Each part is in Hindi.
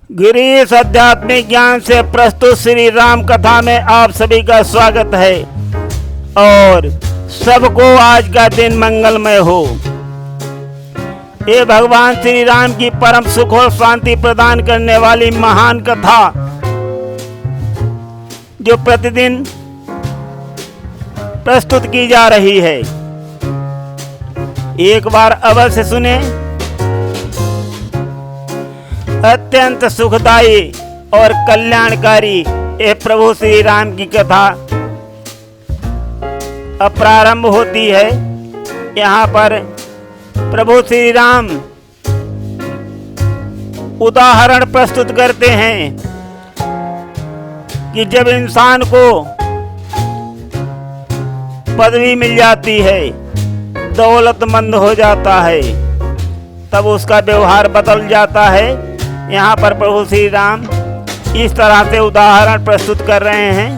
गिरीश आध्यात्मिक ज्ञान से प्रस्तुत श्री राम कथा में आप सभी का स्वागत है और सबको आज का दिन मंगलमय हो। ये भगवान श्री राम की परम सुख और शांति प्रदान करने वाली महान कथा जो प्रतिदिन प्रस्तुत की जा रही है, एक बार अवश्य सुने। अत्यंत सुखदायी और कल्याणकारी ये प्रभु श्री राम की कथा अब प्रारंभ होती है। यहाँ पर प्रभु श्री राम उदाहरण प्रस्तुत करते हैं कि जब इंसान को पदवी मिल जाती है, दौलतमंद हो जाता है, तब उसका व्यवहार बदल जाता है। यहाँ पर प्रभु श्री राम इस तरह से उदाहरण प्रस्तुत कर रहे हैं।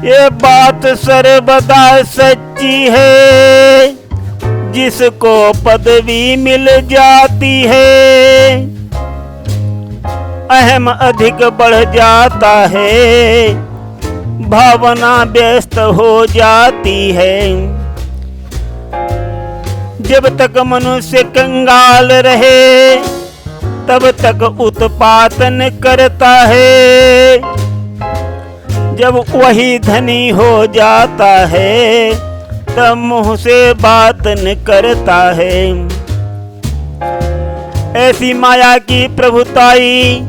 ये बात सर्वदा सच्ची है, जिसको पदवी मिल जाती है, अहम अधिक बढ़ जाता है, भावना व्यस्त हो जाती है। जब तक मनुष्य कंगाल रहे तब तक उत्पादन करता है, जब वही धनी हो जाता है तब मुंह से बात न करता है। ऐसी माया की प्रभुताई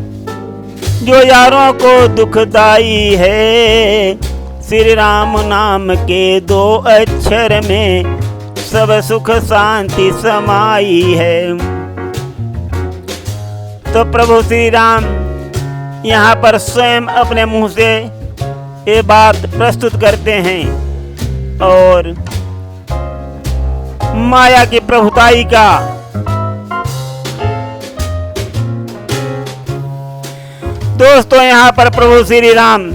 जो यारों को दुखदाई है, श्री राम नाम के दो अक्षर में सब सुख शांति समाई है। तो प्रभु श्री राम यहाँ पर स्वयं अपने मुंह से ये बात प्रस्तुत करते हैं और माया की प्रभुताई का दोस्तों यहाँ पर प्रभु श्री राम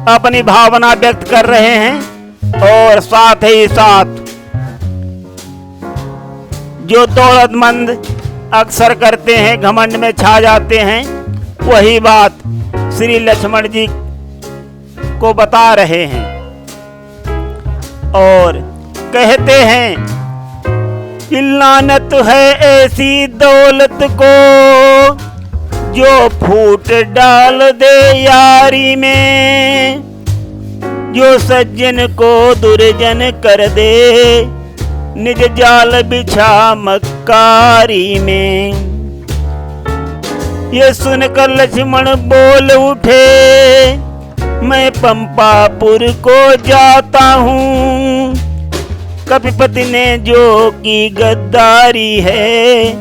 अपनी भावना व्यक्त कर रहे हैं और साथ ही साथ जो दौलतमंद अक्सर करते हैं, घमंड में छा जाते हैं, वही बात श्री लक्ष्मण जी को बता रहे हैं और कहते हैं कि लानत है ऐसी दौलत को जो फूट डाल दे यारी में, जो सज्जन को दुर्जन कर दे, निज जाल बिछा मक्कारी में। ये सुनकर लक्ष्मण बोल उठे, मैं पंपापुर को जाता हूँ, कपिपति ने जो की गद्दारी है,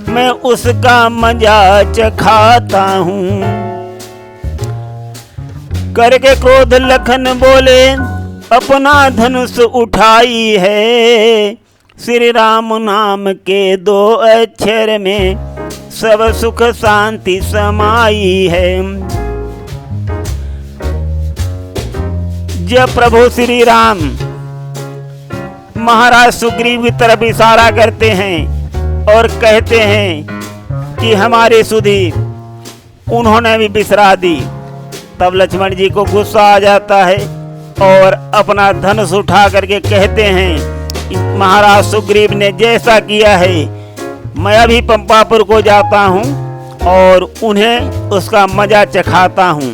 मैं उसका मजा चखाता हूँ। करके क्रोध लखन बोले, अपना धनुष उठाई है, श्री राम नाम के दो अक्षर में सब सुख शांति समाई है। जब प्रभु श्री राम महाराज सुग्रीव की तरफ इशारा करते हैं और कहते हैं कि हमारी सुधि उन्होंने भी बिसरा दी, तब लक्ष्मण जी को गुस्सा आ जाता है और अपना धनुष उठा करके कहते हैं कि महाराज सुग्रीव ने जैसा किया है, मैं अभी पंपापुर को जाता हूँ और उन्हें उसका मजा चखाता हूँ।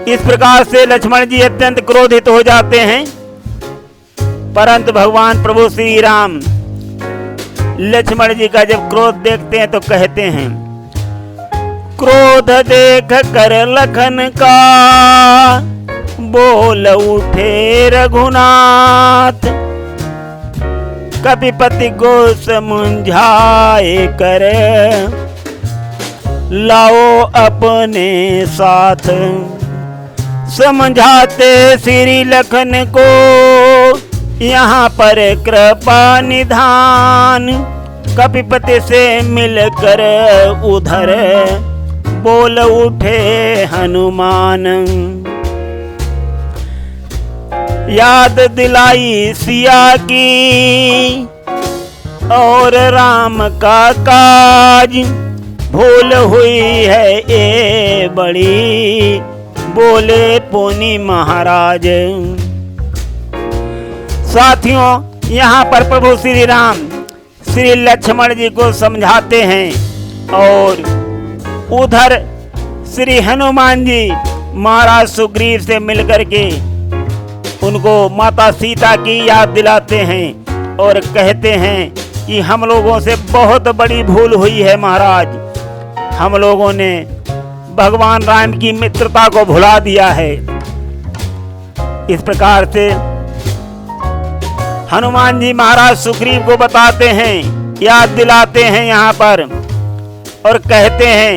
इस प्रकार से लक्ष्मण जी अत्यंत क्रोधित हो जाते हैं, परंतु भगवान प्रभु श्री राम लक्ष्मण जी का जब क्रोध देखते हैं तो कहते हैं, क्रोध देख कर लखन का बोल उठे रघुनाथ, कपिपति को समझाए कर लाओ अपने साथ। समझाते श्री लखन को यहाँ पर कृपा निधान, कपिपति से मिलकर उधर बोल उठे हनुमान। याद दिलाई सिया की और राम का काज, भूल हुई है ये बड़ी, बोले पुनि महाराज। साथियों, यहाँ पर प्रभु श्री राम श्री लक्ष्मण जी को समझाते हैं और उधर श्री हनुमान जी महाराज सुग्रीव से मिलकर के उनको माता सीता की याद दिलाते हैं और कहते हैं कि हम लोगों से बहुत बड़ी भूल हुई है महाराज, हम लोगों ने भगवान राम की मित्रता को भुला दिया है। इस प्रकार से हनुमान जी महाराज सुग्रीव को बताते हैं, याद दिलाते हैं यहाँ पर और कहते हैं,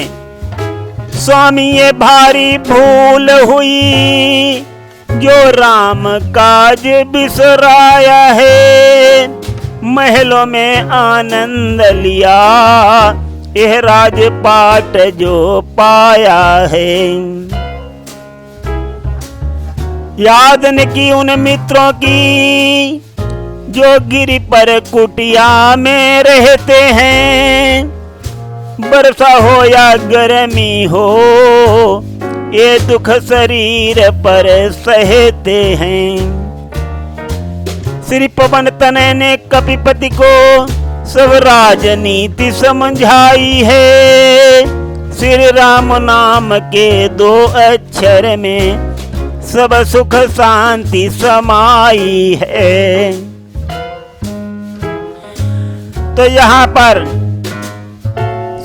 स्वामी ये भारी भूल हुई, जो राम काज बिसराया है, महलों में आनंद लिया, यह राजपाट जो पाया है। याद न की उन मित्रों की, जो गिरी पर कुटिया में रहते हैं, बरसा हो या गर्मी हो, ये दुख शरीर पर सहते हैं। श्री पवन तनय ने कपिपति को सब राजनीति समझाई है, श्री राम नाम के 2 अक्षर में सब सुख शांति समाई है। तो यहाँ पर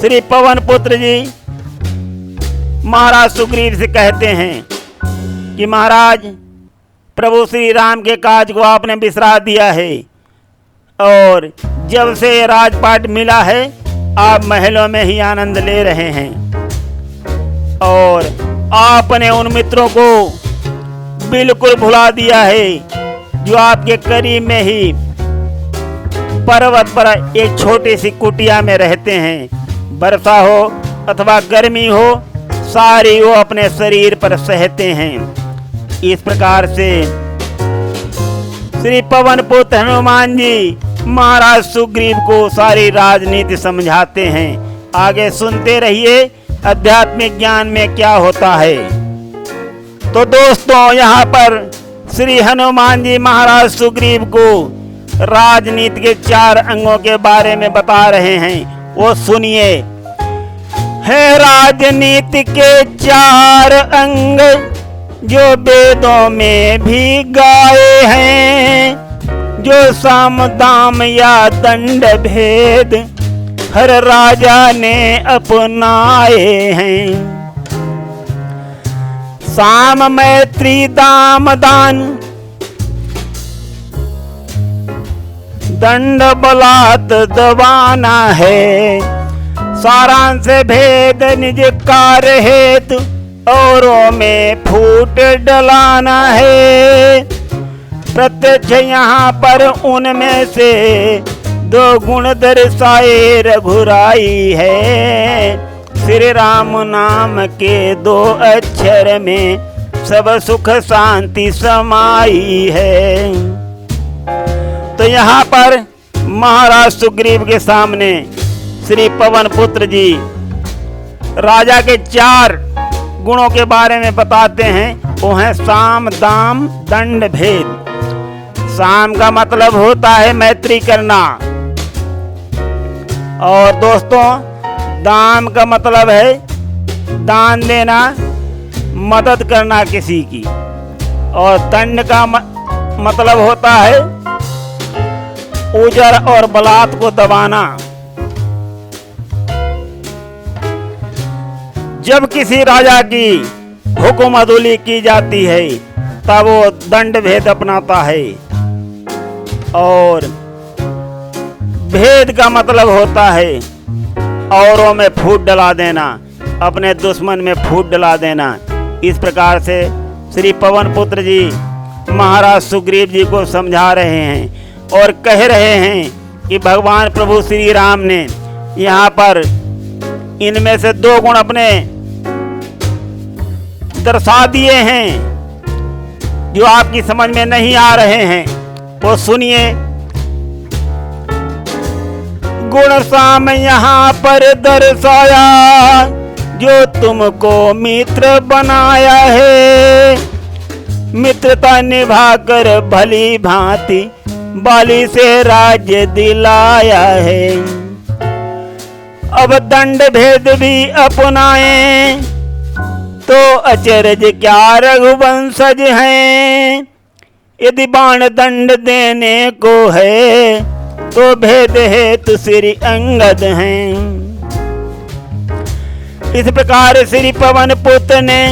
श्री पवन पुत्र जी महाराज सुग्रीव से कहते हैं कि महाराज, प्रभु श्री राम के काज को आपने बिसरा दिया है और जब से राजपाट मिला है आप महलों में ही आनंद ले रहे हैं और आपने उन मित्रों को बिल्कुल भुला दिया है जो आपके करीब में ही पर्वत पर एक छोटी सी कुटिया में रहते हैं। वर्षा हो अथवा गर्मी हो, सारी वो अपने शरीर पर सहते हैं। इस प्रकार से श्री पवन पुत्र हनुमान जी महाराज सुग्रीव को सारी राजनीति समझाते हैं। आगे सुनते रहिए आध्यात्मिक ज्ञान में क्या होता है। तो दोस्तों, यहाँ पर श्री हनुमान जी महाराज सुग्रीव को राजनीति के 4 अंगों के बारे में बता रहे हैं, वो सुनिए। है राजनीति के 4 अंग, जो वेदों में भी गाए हैं, जो साम दाम या दंड भेद हर राजा ने अपनाए हैं। साम मैत्री दाम दान, दंड बलात् दबाना है, सारांश भेद निज कार्य हेतु औरों में फूट डलाना है। प्रत्यक्ष यहाँ पर उनमें से 2 गुण दर्शाए रघुराई है, श्री राम नाम के 2 अक्षर में सब सुख शांति समाई है। तो यहाँ पर महाराज सुग्रीव के सामने श्री पवन पुत्र जी राजा के 4 गुणों के बारे में बताते हैं। वो हैं साम दाम दंड भेद। साम का मतलब होता है मैत्री करना, और दोस्तों दाम का मतलब है दान देना, मदद करना किसी की, और दंड का मतलब होता है उजर और बलात् को दबाना। जब किसी राजा की हुक्म अदुली की जाती है तब वो दंड भेद अपनाता है, और भेद का मतलब होता है औरों में फूट डला देना, अपने दुश्मन में फूट डला देना। इस प्रकार से श्री पवन पुत्र जी महाराज सुग्रीव जी को समझा रहे हैं और कह रहे हैं कि भगवान प्रभु श्री राम ने यहाँ पर इनमें से 2 गुण अपने दर्शा दिए हैं जो आपकी समझ में नहीं आ रहे हैं। वो सुनिए। गुण साम यहाँ पर दर्शाया, जो तुमको मित्र बनाया है। मित्रता निभाकर भली भांति बाली से राज्य दिलाया है। अब दंड भेद भी अपनाए, तो अचरज क्या रघुवंशज हैं। यदि बाण दंड देने को है, तो भेद हेतु श्री अंगद हैं। इस प्रकार श्री पवन पुत्र ने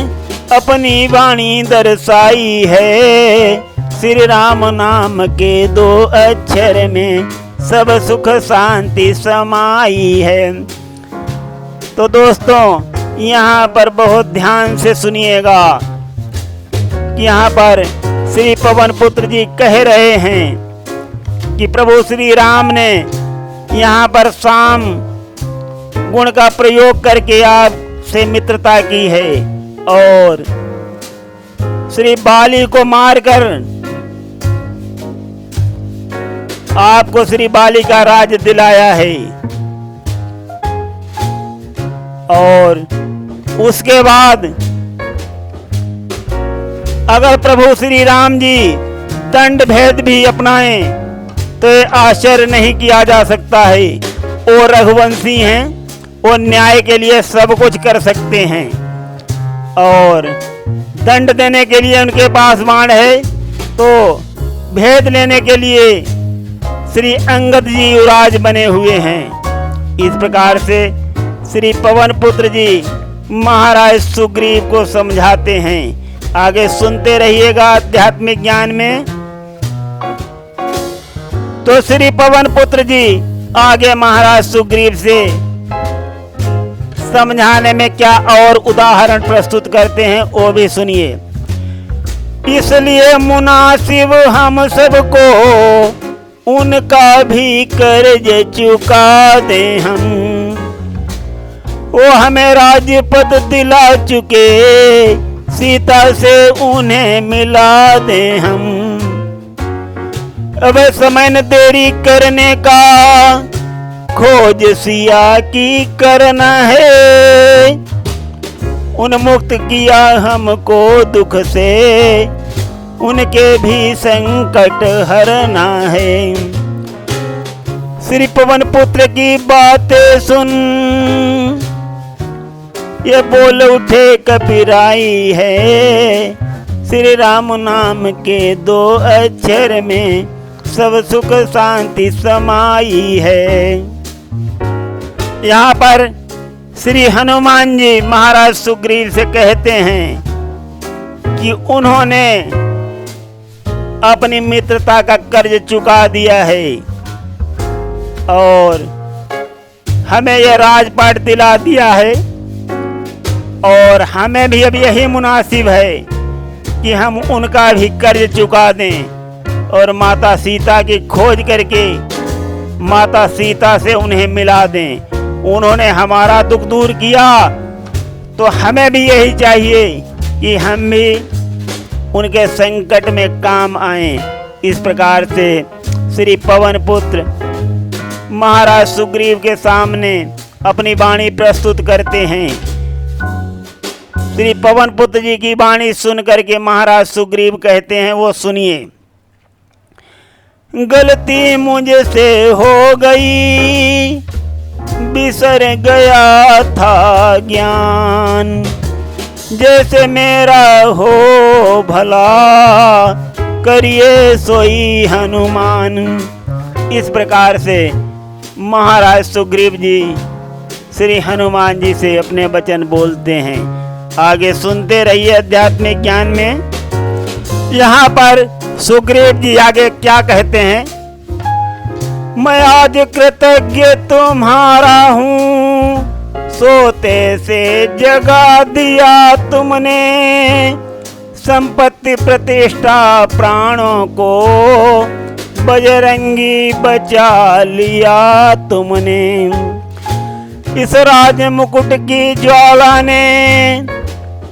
अपनी वाणी दर्शाई है। श्री राम नाम के 2 अक्षर में सब सुख शांति समाई है। तो दोस्तों, यहाँ पर बहुत ध्यान से सुनिएगा। यहाँ पर श्री पवन पुत्र जी कह रहे हैं कि प्रभु श्री राम ने यहाँ पर साम गुण का प्रयोग करके आपसे मित्रता की है और श्री बाली को मारकर आपको श्री बाली का राज दिलाया है। और उसके बाद अगर प्रभु श्री राम जी दंड भेद भी अपनाएं, तो ये आश्चर्य नहीं किया जा सकता है। वो रघुवंशी हैं, वो न्याय के लिए सब कुछ कर सकते हैं। और दंड देने के लिए उनके पास बाण है, तो भेद लेने के लिए श्री अंगद जी युवराज बने हुए हैं। इस प्रकार से श्री पवन पुत्र जी महाराज सुग्रीव को समझाते हैं। आगे सुनते रहिएगा आध्यात्मिक ज्ञान में। तो श्री पवन पुत्र जी आगे महाराज सुग्रीव से समझाने में क्या और उदाहरण प्रस्तुत करते हैं, वो भी सुनिए। इसलिए मुनासिब हम सबको उनका भी कर्ज चुका दे हम। वो हमें राज्यपद दिला चुके, सीता से उन्हें मिला दे हम। अब समय न देरी करने का, खोज सिया की करना है। उन्मुक्त किया हमको दुख से, उनके भी संकट हरना है। श्री पवन पुत्र की बातें सुन, ये बोल उठे कबीराई है। श्री राम नाम के 2 अक्षर में सब सुख शांति समाई है। यहाँ पर श्री हनुमान जी महाराज सुग्रीव से कहते हैं कि उन्होंने अपनी मित्रता का कर्ज चुका दिया है और हमें यह राजपाट दिला दिया है। और हमें भी अब यही मुनासिब है कि हम उनका भी कर्ज चुका दें और माता सीता की खोज करके माता सीता से उन्हें मिला दें। उन्होंने हमारा दुख दूर किया, तो हमें भी यही चाहिए कि हम भी उनके संकट में काम आएं। इस प्रकार से श्री पवन पुत्र महाराज सुग्रीव के सामने अपनी वाणी प्रस्तुत करते हैं। श्री पवन पुत्र जी की वाणी सुन करके महाराज सुग्रीव कहते हैं, वो सुनिए। गलती मुझसे हो गई, बिसर गया था ज्ञान। जैसे मेरा हो भला, करिए सोई हनुमान। इस प्रकार से महाराज सुग्रीव जी श्री हनुमान जी से अपने वचन बोलते हैं। आगे सुनते रहिए आध्यात्मिक ज्ञान में। यहाँ पर सुग्रीव जी आगे क्या कहते हैं। मैं आज कृतज्ञ तुम्हारा हूँ, सोते से जगा दिया तुमने। संपत्ति प्रतिष्ठा प्राणों को बजरंगी बचा लिया तुमने। इस राज मुकुट की ज्वाला ने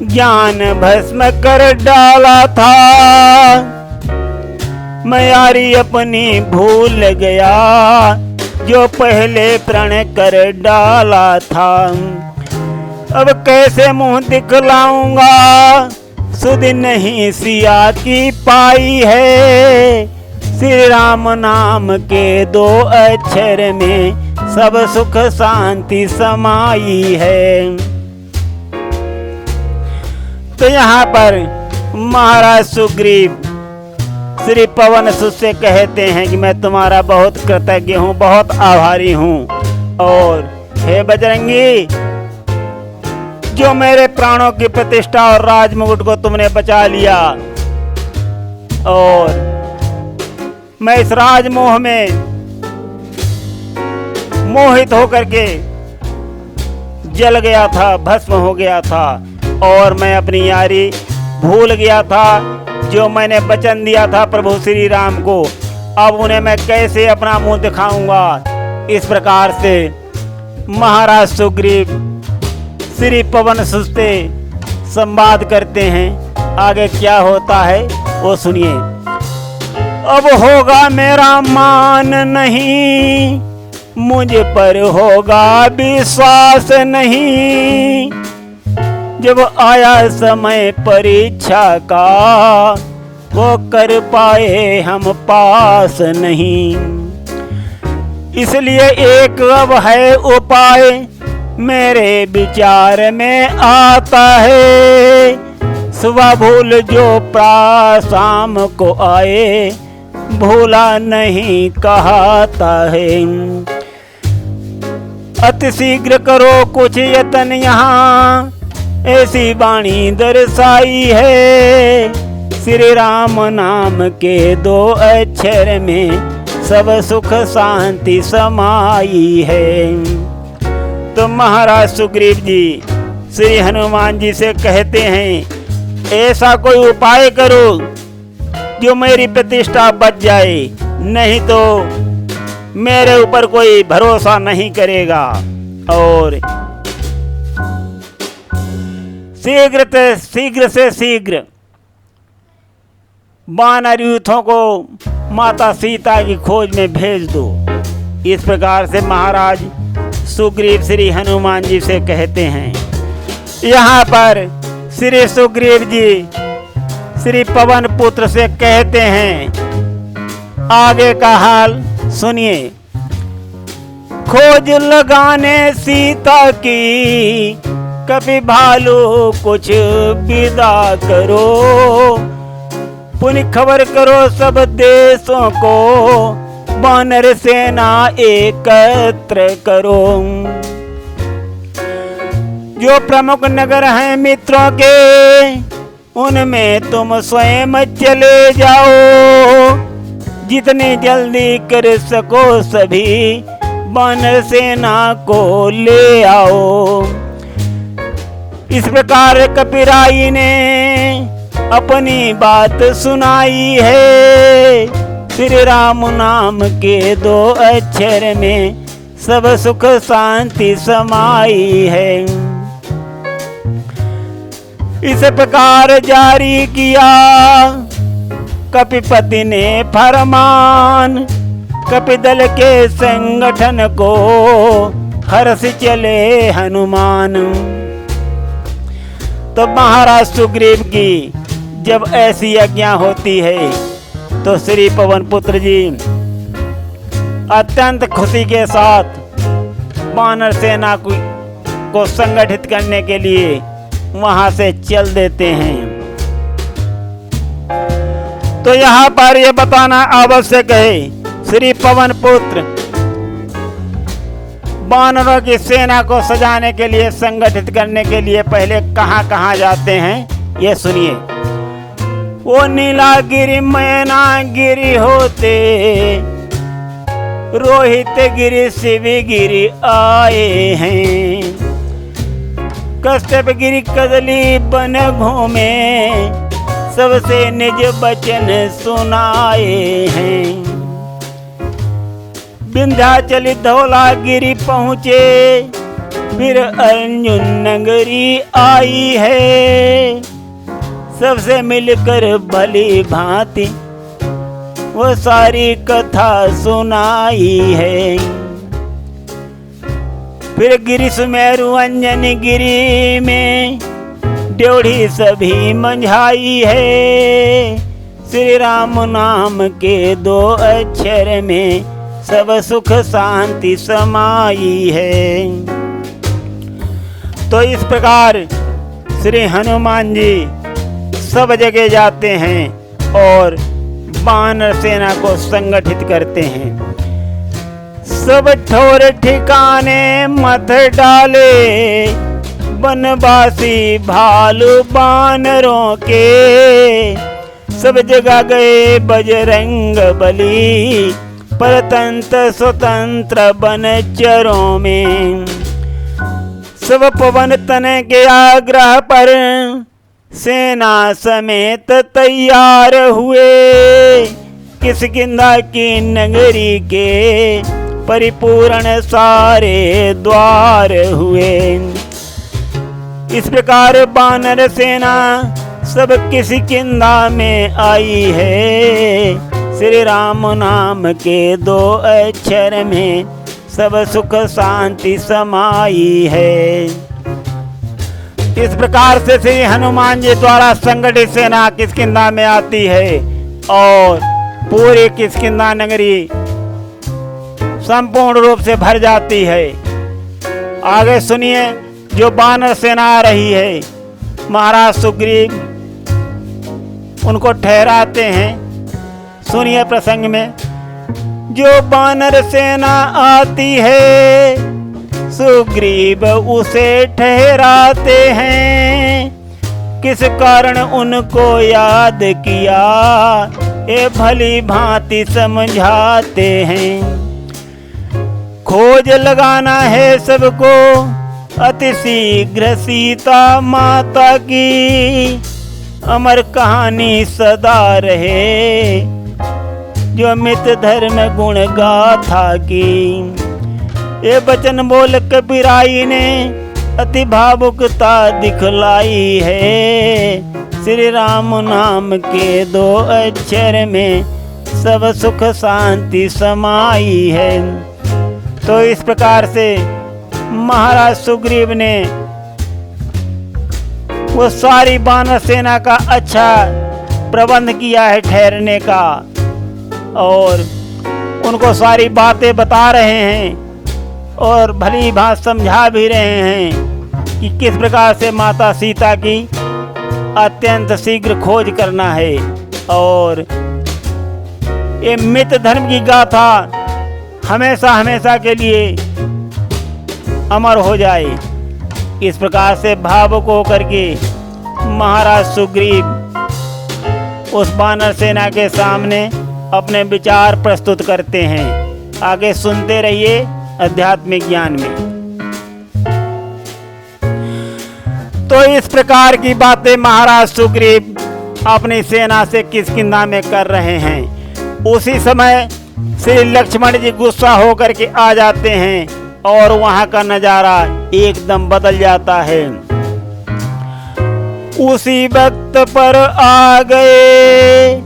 ज्ञान भस्म कर डाला था। मैं यारी अपनी भूल गया, जो पहले प्रण कर डाला था। अब कैसे मुंह दिखलाऊंगा, सुध नहीं सिया की पाई है। श्री राम नाम के 2 अक्षर में सब सुख शांति समाई है। तो यहाँ पर महाराज सुग्रीव श्री पवन सुत से कहते हैं कि मैं तुम्हारा बहुत कृतज्ञ हूँ, बहुत आभारी हूँ। और हे बजरंगी, जो मेरे प्राणों की प्रतिष्ठा और राजमुकुट को तुमने बचा लिया, और मैं इस राजमोह में मोहित होकर के जल गया था, भस्म हो गया था, और मैं अपनी यारी भूल गया था जो मैंने वचन दिया था प्रभु श्री राम को। अब उन्हें मैं कैसे अपना मुंह दिखाऊंगा। इस प्रकार से महाराज सुग्रीव श्री पवन सुत से संवाद करते हैं। आगे क्या होता है वो सुनिए। अब होगा मेरा मान नहीं, मुझ पर होगा विश्वास नहीं। जब आया समय परीक्षा का, वो कर पाए हम पास नहीं। इसलिए एक अब है उपाय मेरे विचार में आता है। सुबह भूल जो शाम को आए, भूला नहीं कहता है। अति शीघ्र करो कुछ यतन यहाँ, ऐसी वाणी दर्शाई है। श्री राम नाम के 2 अक्षर में सब सुख शांति समाई है। तो महाराज सुग्रीव जी श्री हनुमान जी से कहते हैं, ऐसा कोई उपाय करो जो मेरी प्रतिष्ठा बच जाए, नहीं तो मेरे ऊपर कोई भरोसा नहीं करेगा। और शीघ्र से शीघ्र वानर यूथों को माता सीता की खोज में भेज दो। इस प्रकार से महाराज सुग्रीव श्री हनुमान जी से कहते हैं। यहाँ पर श्री सुग्रीव जी श्री पवन पुत्र से कहते हैं, आगे का हाल सुनिए। खोज लगाने सीता की, कभी भालू कुछ विदा करो। पुण्य खबर करो सब देशों को, वानर सेना एकत्र करो। जो प्रमुख नगर हैं मित्रों के, उनमें तुम स्वयं चले जाओ। जितनी जल्दी कर सको सभी वानर सेना को ले आओ। इस प्रकार कपिराई ने अपनी बात सुनाई है। श्री राम नाम के 2 अक्षर में सब सुख शांति समाई है। इस प्रकार जारी किया कपिपति ने फरमान। कपिदल के संगठन को हर्ष चले हनुमान। तो महाराज सुग्रीव की जब ऐसी आज्ञा होती है, तो श्री पवन पुत्र जी अत्यंत खुशी के साथ वानर सेना को संगठित करने के लिए वहां से चल देते हैं। तो यहाँ पर यह बताना आवश्यक है, श्री पवन पुत्र वानरों की सेना को सजाने के लिए, संगठित करने के लिए पहले कहाँ कहाँ जाते हैं ये सुनिए। वो नीलागिरी मैनागिरी होते, रोहित गिरी शिवगिरी आए हैं। कश्यप गिरी कदली बन घूमे, सबसे निज वचन सुनाए हैं। विंध्याचल धौलागिरी पहुँचे, फिर अर्जुन नगरी आई है। सबसे मिलकर भली भांति वो सारी कथा सुनाई है। फिर गिरि सुमेरु अंजनी गिरी में ड्योढ़ी सभी मंझाई है। श्री राम नाम के 2 अक्षर में सब सुख शांति समाई है। तो इस प्रकार श्री हनुमान जी सब जगह जाते हैं और वानर सेना को संगठित करते हैं। सब ठोर ठिकाने मत डाले बनवासी भालू बानरों के। सब जगह गए बजरंग बली परतंत्र स्वतंत्र बनचरों में। सब पवन तन के आग्रह पर सेना समेत तैयार हुए। किष्किंधा की नगरी के परिपूर्ण सारे द्वार हुए। इस प्रकार वानर सेना सब किष्किंधा में आई है। श्री राम नाम के 2 अक्षर में सब सुख शांति समाई है। इस प्रकार से श्री हनुमान जी द्वारा संगठित सेना किष्किंधा में आती है और पूरी किष्किंधा नगरी संपूर्ण रूप से भर जाती है। आगे सुनिए जो वानर सेना आ रही है। महाराज सुग्रीव उनको ठहराते हैं। सुनिए प्रसंग में जो वानर सेना आती है सुग्रीव उसे ठहराते हैं। किस कारण उनको याद किया ये भली भांति समझाते हैं। खोज लगाना है सबको अति शीघ्र सीता माता की। अमर कहानी सदा रहे जो मित धर्म गुण गाथा की। ये वचन बोल कबीराई ने अति भावुकता दिखलाई है। श्री राम नाम के 2 अक्षर में सब सुख शांति समाई है। तो इस प्रकार से महाराज सुग्रीव ने वो सारी वानर सेना का अच्छा प्रबंध किया है ठहरने का और उनको सारी बातें बता रहे हैं और भली भांति समझा भी रहे हैं कि किस प्रकार से माता सीता की अत्यंत शीघ्र खोज करना है और ये मित धर्म की गाथा हमेशा हमेशा के लिए अमर हो जाए। इस प्रकार से भावुक होकर के महाराज सुग्रीव उस वानर सेना के सामने अपने विचार प्रस्तुत करते हैं। आगे सुनते रहिए आध्यात्मिक ज्ञान में। तो इस प्रकार की बातें महाराज सुग्रीव अपनी सेना से किष्किंधा में कर रहे हैं। उसी समय श्री लक्ष्मण जी गुस्सा होकर के आ जाते हैं और वहां का नजारा एकदम बदल जाता है। उसी वक्त पर आ गए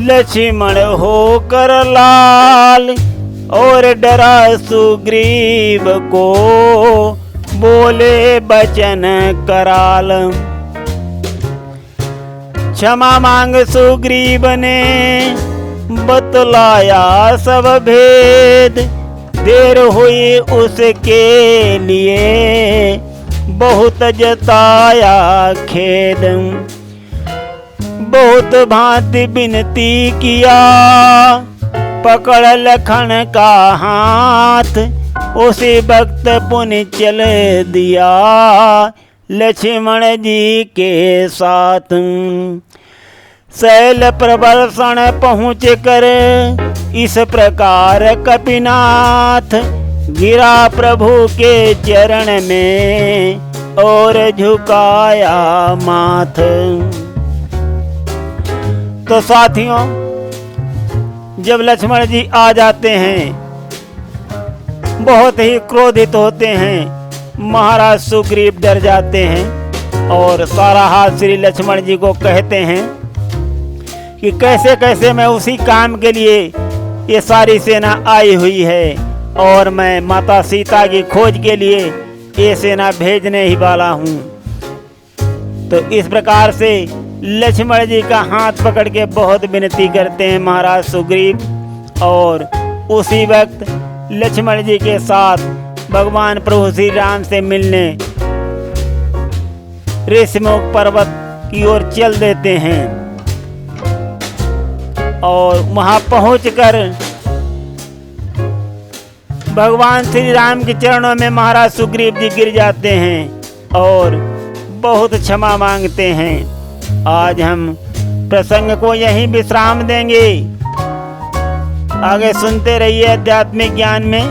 लक्ष्मण होकर लाल और डरा सुग्रीव को बोले बचन कराल। क्षमा मांग सुग्रीव ने बतलाया सब भेद। देर हुई उसके लिए बहुत जताया खेद। बहुत भांति विनती किया पकड़ लखन का हाथ। उसी वक्त पुण्य चल दिया लक्ष्मण जी के साथ। शैल प्रबलसण पहुँच कर इस प्रकार कपिनाथ गिरा प्रभु के चरण में और झुकाया माथ। तो साथियों जब लक्ष्मण जी आ जाते हैं बहुत ही क्रोधित होते हैं। महाराज सुग्रीव डर जाते हैं और सारा हाथ श्री लक्ष्मण जी को कहते हैं कि कैसे कैसे मैं उसी काम के लिए ये सारी सेना आई हुई है और मैं माता सीता की खोज के लिए ये सेना भेजने ही वाला हूँ। तो इस प्रकार से लक्ष्मण जी का हाथ पकड़ के बहुत विनती करते हैं महाराज सुग्रीव, और उसी वक्त लक्ष्मण जी के साथ भगवान प्रभु श्री राम से मिलने ऋषिमुख पर्वत की ओर चल देते हैं। और वहां पहुंचकर भगवान श्री राम के चरणों में महाराज सुग्रीव जी गिर जाते हैं और बहुत क्षमा मांगते हैं। आज हम प्रसंग को यहीं विश्राम देंगे। आगे सुनते रहिए आध्यात्मिक ज्ञान में।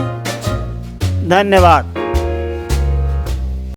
धन्यवाद।